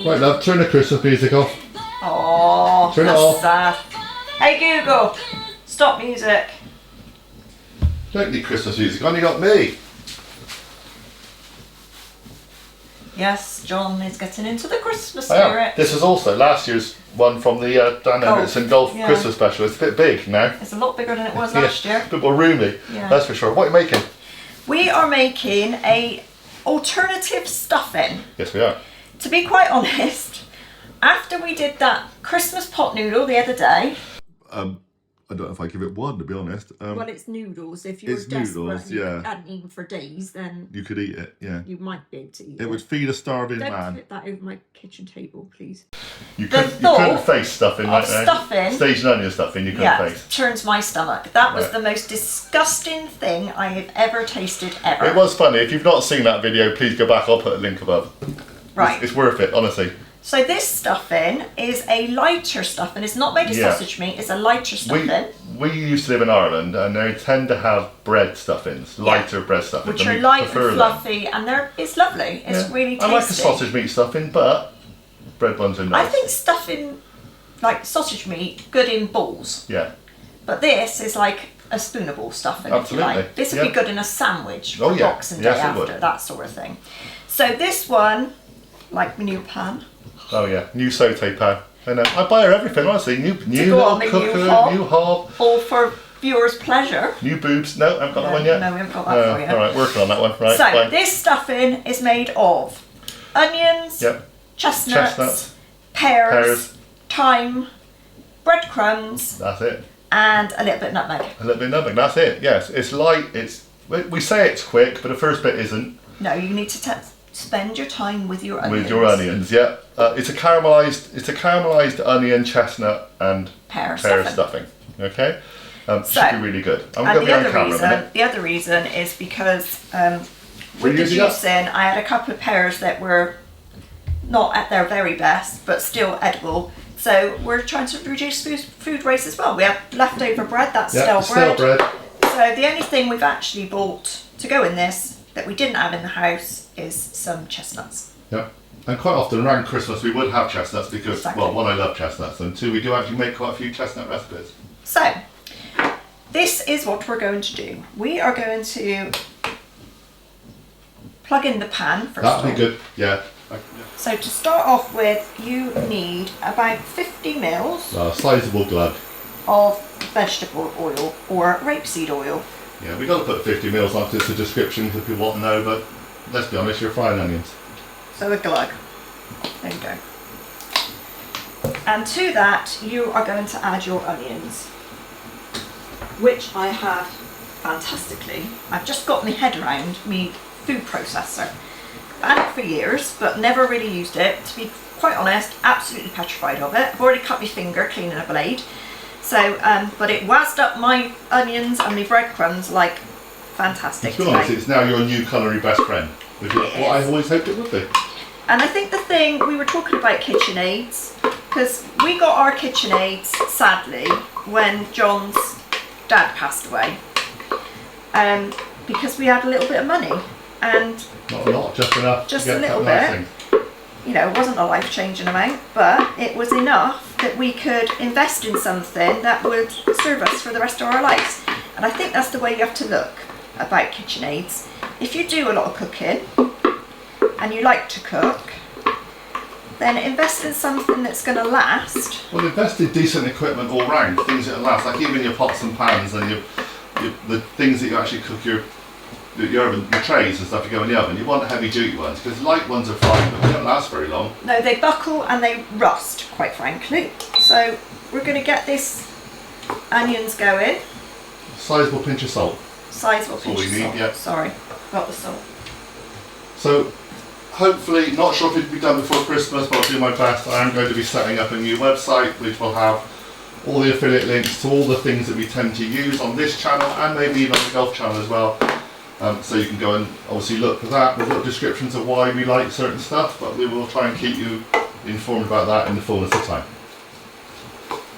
Right, love, turn the Christmas music off. Oh, turn it off. Sad. Hey Google, stop music. Don't need Christmas music, only got me. Yes, John is getting into the Christmas spirit. This is also last year's one from the Dan Everton Golf Christmas special. It's a bit big now. It's a lot bigger than it was last year. A bit more roomy, that's for sure. What are you making? We are making a alternative stuffing. Yes, we are. To be quite honest, after we did that Christmas pot noodle the other day... I don't know if I give it one, to be honest. Well, it's noodles. If you were desperate and you hadn't eaten for days, then... You could eat it, yeah. You might be able to eat it. It would feed a starving man. Don't put that over my kitchen table, please. You couldn't face stuffing like that. Stuffing. Stage and onion stuffing, you couldn't face. Turns my stomach. That was the most disgusting thing I have ever tasted, ever. It was funny. If you've not seen that video, please go back. I'll put a link above. Right. It's worth it, honestly. So this stuffing is a lighter stuffing. It's not made of sausage meat. It's a lighter stuffing. We used to live in Ireland, and they tend to have bread stuffings, lighter bread stuffings, which are light and fluffy, and it's lovely. It's really tasty. I like a sausage meat stuffing, but bread ones are nice. I think stuffing, like sausage meat, good in balls. Yeah. But this is like a spoonable stuffing. Absolutely. If you like. This would be good in a sandwich for Boxing Day after, that sort of thing. So this one, like my new pan. Oh yeah, new saute pan. I know. I buy her everything, honestly. New cooker, new hob. All for viewers' pleasure. New boobs. No, I haven't got that one yet. No, we haven't got that for you. Alright, working on that one. Right. So this stuffing is made of onions, chestnuts, pears, thyme, breadcrumbs. That's it. And a little bit of nutmeg. A little bit of nutmeg. That's it. Yes, it's light. We say it's quick, but the first bit isn't. No, you need to spend your time with your onions. With your onions, yeah. It's a caramelised onion, chestnut, and pear stuffing. Okay, should be really good. I'm going to be on camera a minute. The other reason is because with the juicing, I had a couple of pears that were not at their very best, but still edible. So we're trying to reduce food waste as well. We have leftover bread, that's stale bread. So the only thing we've actually bought to go in this that we didn't have in the house is some chestnuts. Yeah, and quite often around Christmas we would have chestnuts because, well, one, I love chestnuts, and two, we do actually make quite a few chestnut recipes. So, this is what we're going to do. We are going to plug in the pan first. That'd be good, yeah. So to start off with, you need about 50 mils. A sizable glug. Of vegetable oil or rapeseed oil. Yeah, we've got to put 50 mils on because it's a description because people want to know, but let's be honest, you're frying onions. So a glug. There you go. And to that, you are going to add your onions, which I have fantastically. I've just got my head around my food processor. I've had it for years, but never really used it. To be quite honest, absolutely petrified of it. I've already cut my finger cleaning a blade. So, but it whizzed up my onions and my breadcrumbs like fantastic. To be honest, it's now your new culinary best friend, which is what I always hoped it would be. And I think the thing, we were talking about KitchenAids, because we got our KitchenAids, sadly, when John's dad passed away. Because we had a little bit of money. And not a lot, just enough. Just a little bit. You know, it wasn't a life-changing amount, but it was enough that we could invest in something that would serve us for the rest of our lives. And I think that's the way you have to look about KitchenAids. If you do a lot of cooking and you like to cook, then invest in something that's going to last. Well, invest in decent equipment all round, things that last, like even your pots and pans and the things that you actually cook your trays and stuff you go in the oven. You want heavy duty ones because light ones are fine, but they don't last very long. No, they buckle and they rust, quite frankly. So we're going to get this onions going. Sizable pinch of salt. Sizable pinch of salt. Need, yeah. Sorry, got the salt. So hopefully, not sure if it'll be done before Christmas, but I'll do my best. I am going to be setting up a new website which will have all the affiliate links to all the things that we tend to use on this channel and maybe even on the golf channel as well. So you can go and obviously look for that. We've got descriptions of why we like certain stuff, but we will try and keep you informed about that in the fullness of time.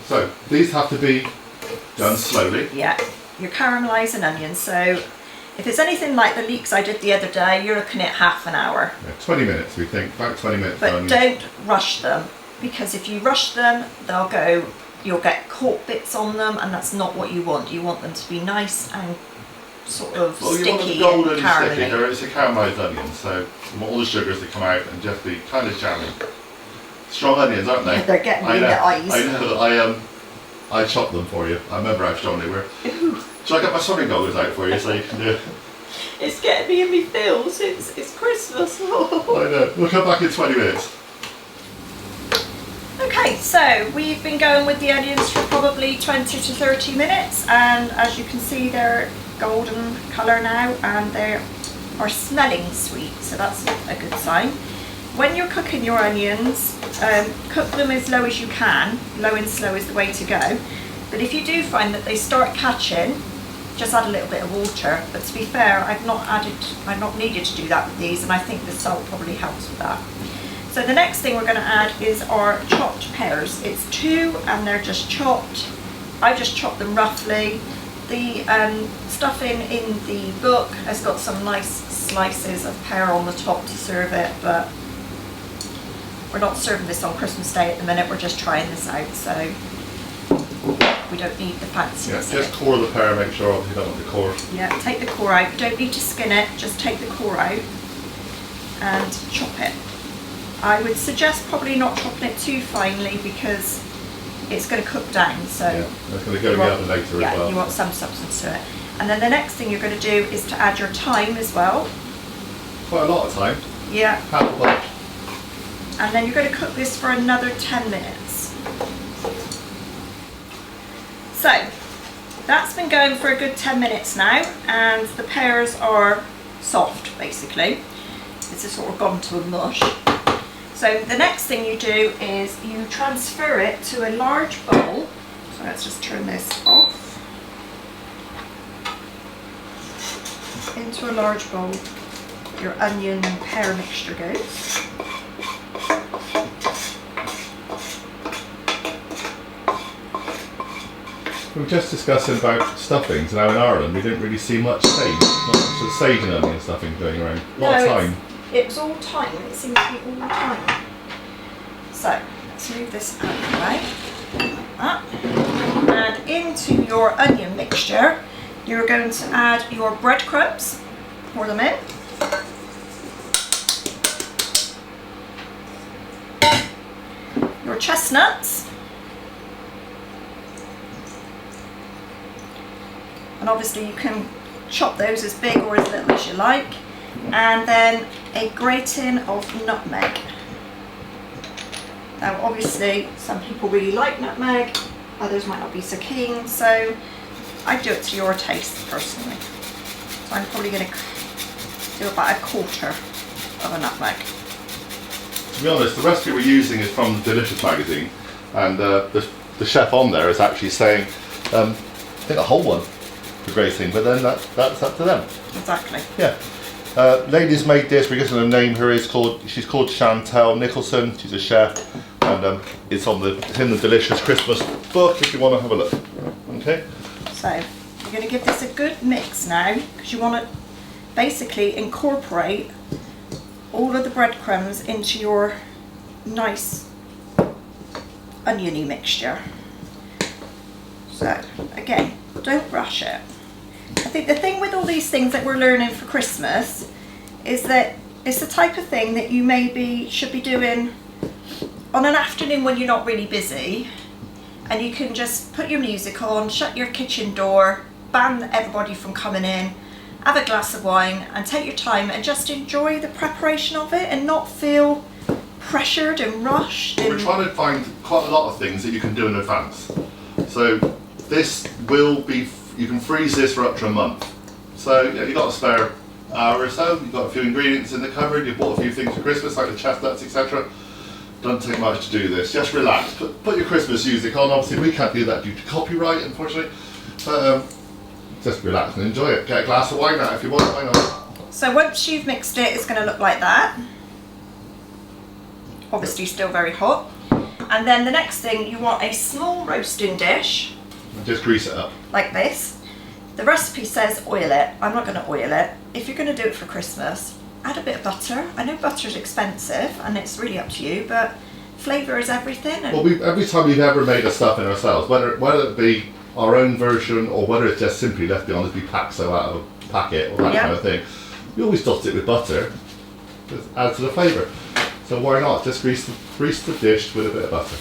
So these have to be done slowly. Yeah, you're caramelising onions. So If it's anything like the leeks I did the other day, you're looking at half an hour. Yeah, 20 minutes we think, about 20 minutes. But don't rush them, because if you rush them, you'll get caught bits on them, and that's not what you want. You want them to be nice and sort of sticky you want them golden and and sticky. caramelly. It's a caramelised onion, so you want all the sugars to come out and just be kind of jammy. Strong onions, aren't they? They're getting me in the eyes. I know. I chopped them for you. I remember how strong they were. Shall I get my swimming goggles out for you so you can do it? It's getting me in my feels. It's Christmas. I know. We'll come back in 20 minutes. Okay, so we've been going with the onions for probably 20 to 30 minutes, and as you can see, they're golden colour now, and they are smelling sweet, so that's a good sign. When you're cooking your onions, cook them as low as you can. Low and slow is the way to go. But if you do find that they start catching, just add a little bit of water. But to be fair, I've not needed to do that with these, and I think the salt probably helps with that. So the next thing we're going to add is our chopped pears. It's 2, and they're just chopped. I just chopped them roughly. The stuffing in the book has got some nice slices of pear on the top to serve it, but we're not serving this on Christmas Day at the minute. We're just trying this out, so we don't need the fanciness. Yeah, just core the pear, make sure obviously you don't want the core. Yeah, take the core out. You don't need to skin it, just take the core out and chop it. I would suggest probably not chopping it too finely because it's going to cook down. So yeah, it's going to go in the oven later as well. Yeah, you want some substance to it. And then the next thing you're going to do is to add your thyme as well. Quite a lot of time. Yeah. Half a bunch. And then you're going to cook this for another 10 minutes. So that's been going for a good 10 minutes now, and the pears are soft basically. It's just sort of gone to a mush. So the next thing you do is you transfer it to a large bowl. So let's just turn this off. Into a large bowl, your onion and pear mixture goes. We were just discussing about stuffings. Now in Ireland we didn't really see much sage. Not much of sage and onion stuffing going around. A lot of thyme. It was all thyme. It seems to be all thyme. So let's move this out of the way. Like that. And into your onion mixture, you're going to add your breadcrumbs. Pour them in. Your chestnuts. And obviously you can chop those as big or as little as you like. And then a grating of nutmeg. Now obviously some people really like nutmeg, others might not be so keen, so I do it to your taste personally. So I'm probably going to do about a quarter of a nutmeg. To be honest, the recipe we're using is from the Delicious magazine, and the chef on there is actually saying, I think a whole one for grating, but then that's up to them. Exactly. Yeah. Lady's made this. We're just going to name her. She's called Chantel Nicholson. She's a chef, and it's in the Delicious Christmas book if you want to have a look. Okay. So you're going to give this a good mix now, because you want to basically incorporate all of the breadcrumbs into your nice oniony mixture. So again, don't rush it. I think the thing with all these things that we're learning for Christmas is that it's the type of thing that you maybe should be doing on an afternoon when you're not really busy, and you can just put your music on, shut your kitchen door, ban everybody from coming in, have a glass of wine and take your time and just enjoy the preparation of it and not feel pressured and rushed. We're trying to find quite a lot of things that you can do in advance. So this will be, you can freeze this for up to a month. So you've got a spare hour or so, you've got a few ingredients in the cupboard, you've bought a few things for Christmas like the chestnuts, etc. Doesn't take much to do this, just relax, put your Christmas music on. Obviously we can't do that due to copyright, unfortunately, but just relax and enjoy it. Get a glass of wine out if you want, why not? So once you've mixed it, it's going to look like that. Obviously still very hot. And then the next thing, you want a small roasting dish. And just grease it up. Like this. The recipe says oil it. I'm not going to oil it. If you're going to do it for Christmas, add a bit of butter. I know butter's expensive and it's really up to you, but flavour is everything. And well, every time we've ever made a stuffing ourselves, whether it be our own version or whether it's just simply left behind as we pack so out of a packet or that kind of thing, we always dot it with butter. Just add to the flavour. So why not just grease the dish with a bit of butter.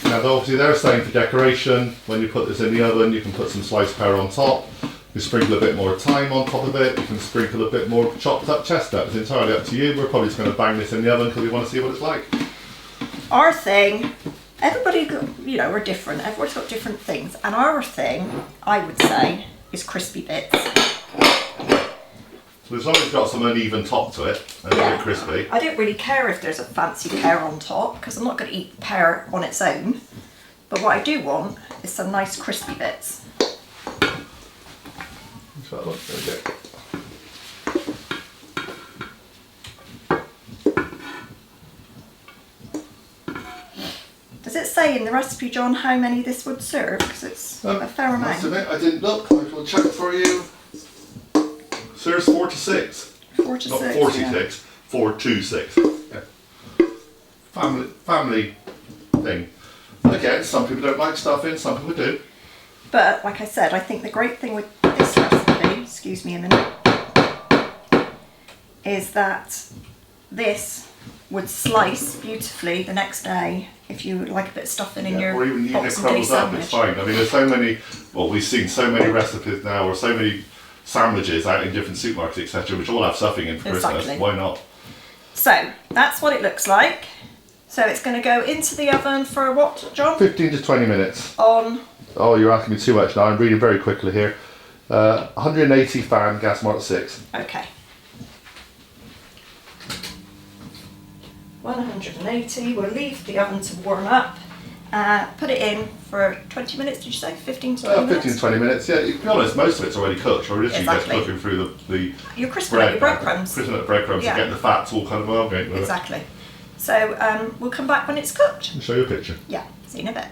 Now obviously they're saying for decoration, when you put this in the oven, you can put some sliced pear on top. You sprinkle a bit more thyme on top of it. You can sprinkle a bit more chopped up chestnut. It's entirely up to you. We're probably just going to bang this in the oven because we want to see what it's like. our thing, everybody, you know, we're different. Everyone's got different things. And our thing, I would say, is crispy bits. So as long as it's got some uneven top to it and a bit crispy. I don't really care if there's a fancy pear on top because I'm not going to eat pear on its own. But what I do want is some nice crispy bits. There we go. Does it say in the recipe, John, how many this would serve? Because it's a fair amount. Must admit, I didn't look. I will check for you. Serves 4 to 6. 4 to Not 6. 46. Yeah. 4 to 6. Yeah. Family thing. Again, some people don't like stuffing, some people do. But like I said, I think the great thing with this recipe, excuse me a minute, is that this would slice beautifully the next day if you like a bit of stuffing in your or even eating it Boxing Day crumbles up, sandwich. it's fine. I mean, there's so many, well, we've seen so many recipes now, or so many sandwiches out in different supermarkets, etc., which all have stuffing in for Christmas. Why not? So, that's what it looks like. So it's going to go into the oven for what, John? 15 to 20 minutes. On? Oh, you're asking me too much now. I'm reading very quickly here. 180 fan, gas mark 6. Okay. 180, we'll leave the oven to warm up. Put it in for 20 minutes, did you say? 15 to 20 minutes? 15 to 20 minutes, yeah. To be honest, most of it's already cooked. Or literally just Exactly. cooking through the You're crisping up your breadcrumbs. Crisping up the breadcrumbs and getting the fats all kind of amalgamated with it. Exactly. So we'll come back when it's cooked. I'll show you a picture. Yeah, see you in a bit.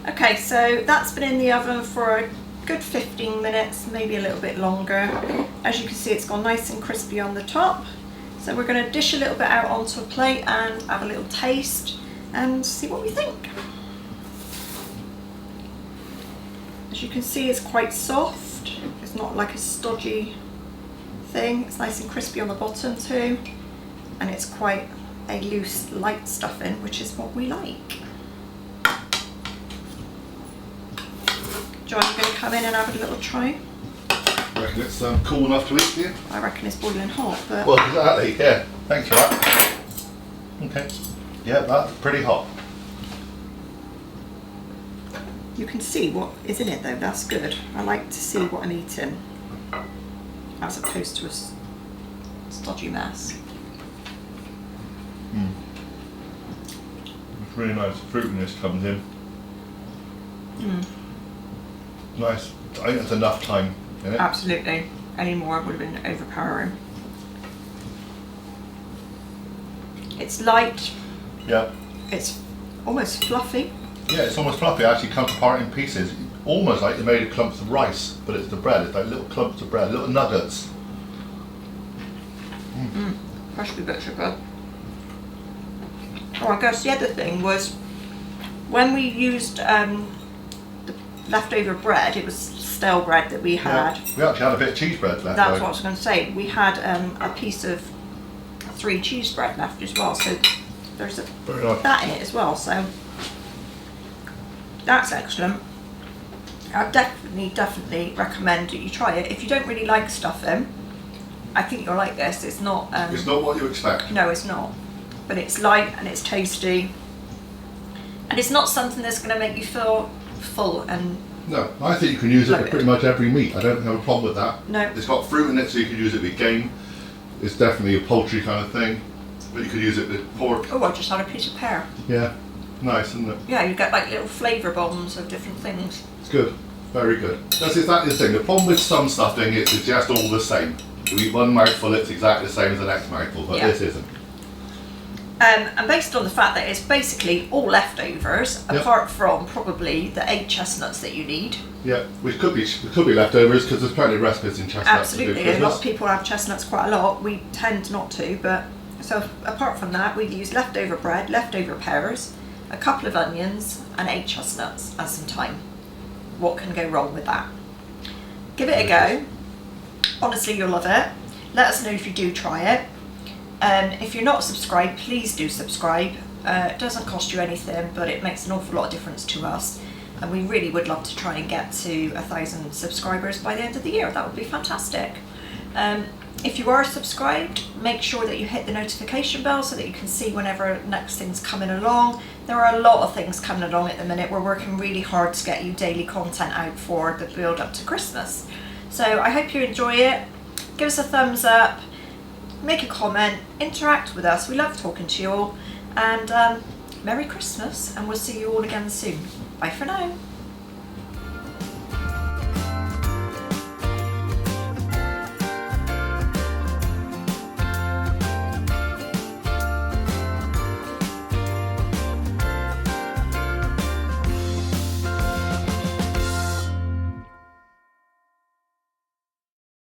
Okay, so that's been in the oven for a good 15 minutes, maybe a little bit longer. As you can see, it's gone nice and crispy on the top. So we're going to dish a little bit out onto a plate and have a little taste and see what we think. As you can see, it's quite soft. It's not like a stodgy thing. It's nice and crispy on the bottom too. And it's quite a loose, light stuffing, which is what we like. John, you're going to come in and have a little try? I reckon it's cool enough to eat for you. I reckon it's boiling hot, but... Well, exactly, yeah. Thanks for that. Okay. Yeah, that's pretty hot. You can see what is in it though, that's good. I like to see what I'm eating, as opposed to a stodgy mess. It's really nice. The fruitiness comes in. Nice. I think that's enough time in it. Absolutely. Any more would have been overpowering. It's light. Yeah. It's almost fluffy. Yeah, it's almost fluffy. It actually comes apart in pieces. Almost like they made a clumps of rice, but it's the bread. It's like little clumps of bread, little nuggets. Crispy bits are good. Oh, I guess the other thing was when we used the leftover bread, it was stale bread that we had. Yeah. We actually had a bit of cheese bread left. That's what I was going to say. We had a piece of 3 cheese bread left as well, so there's Very nice. that in it as well. So that's excellent. I definitely recommend that you try it. If you don't really like stuffing, I think you'll like this. It's not. It's not what you expect. No, it's not. But it's light and it's tasty, and it's not something that's going to make you feel full and. No, I think you can use it for Loaded. pretty much every meat. I don't have a problem with that. No. It's got fruit in it, so you can use it with game. It's definitely a poultry kind of thing, but you could use it with pork. Oh, I just had a piece of pear. Yeah. Nice, isn't it? Yeah, you get like little flavour bombs of different things. It's good. Very good. That's exactly the thing. The problem with some stuffing is it's just all the same. You eat one mouthful, it's exactly the same as the next mouthful, but this isn't. And based on the fact that it's basically all leftovers, apart from probably the 8 chestnuts that you need. Yeah, which could be leftovers because there's plenty of recipes in chestnuts. Absolutely, a lot of people have chestnuts quite a lot. We tend not to, but so apart from that, we've used leftover bread, leftover pears, a couple of onions, and 8 chestnuts and some thyme. What can go wrong with that? Give it a go. Honestly, you'll love it. Let us know if you do try it. If you're not subscribed, please do subscribe. It doesn't cost you anything, but it makes an awful lot of difference to us. And we really would love to try and get to 1,000 subscribers by the end of the year. That would be fantastic. If you are subscribed, make sure that you hit the notification bell so that you can see whenever next thing's coming along. There are a lot of things coming along at the minute. We're working really hard to get you daily content out for the build up to Christmas. So I hope you enjoy it. Give us a thumbs up, make a comment, interact with us. We love talking to you all. And Merry Christmas, and we'll see you all again soon. Bye for now.